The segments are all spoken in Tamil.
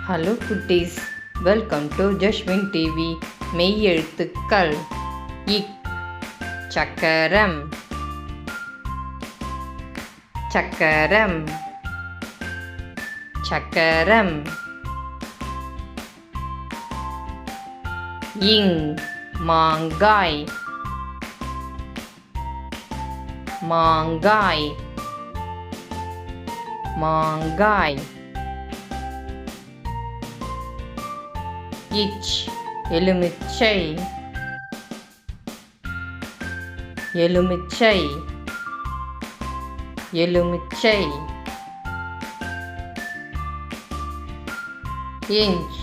Hello குட்டீஸ், வெல்கம் டு ஜஷ்வின் டிவி. மெய் எழுத்துக்கள். இக் சக்கரம், சக்கரம், சக்கரம். இங் மாங்காய், மாங்காய், மாங்காய். இச் எலுமிச்சை, எலுமிச்சை, எலுமிச்சை. இஞ்ச்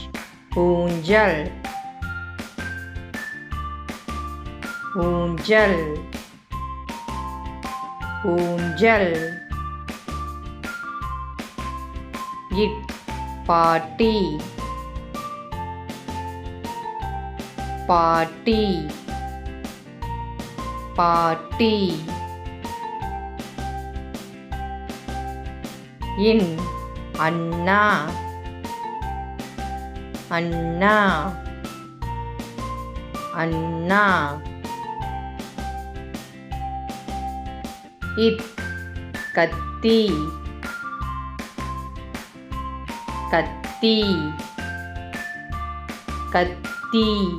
ஊஞ்சல், ஊஞ்சல், ஊஞ்சல். இட் பாட்டி, பாட்டி, பாட்டி. இன் அண்ணா, அண்ணா, அண்ணா. இத் கத்தி, கத்தி, கத்தி.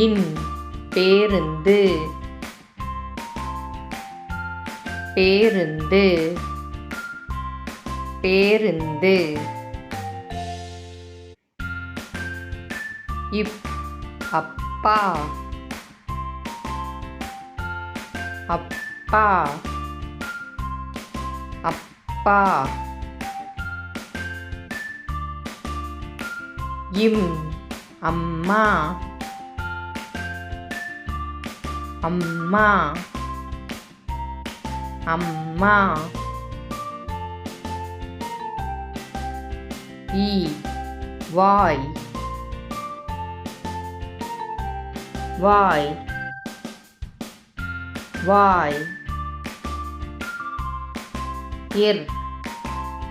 இன் பேருந்து, பேருந்து, பேருந்து. இப் அப்பா, அப்பா, அப்பா. இம் அம்மா, அம்மா, அம்மா. ஈ வாய், வாய், வாய். இர்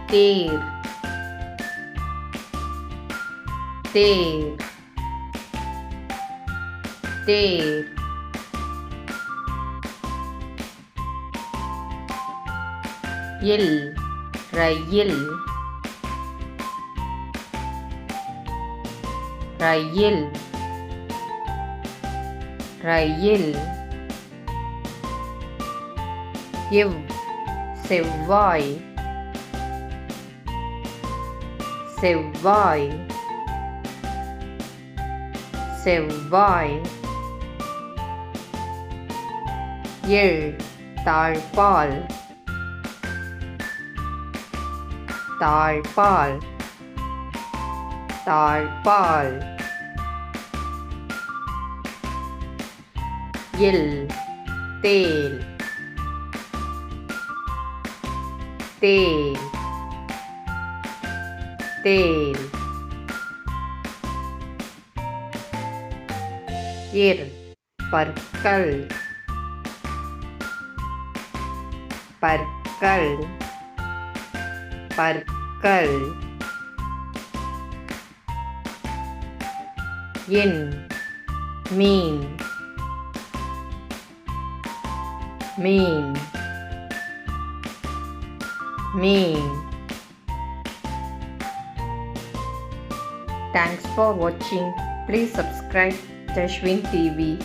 தேர், தேர், தேர். இல் ரயில், ரயில், ரயில். இவ் செவ்வாய், செவ்வாய், செவ்வாய். எள் தாழ்பால், தாழ்பால், தாழ்பால். இல் தேல், தேல், தேல். இர் பற்கள், பற்கள், பற்கள். இன் மீன், மீன், மீன். Thanks for watching. Please subscribe Jashwin TV.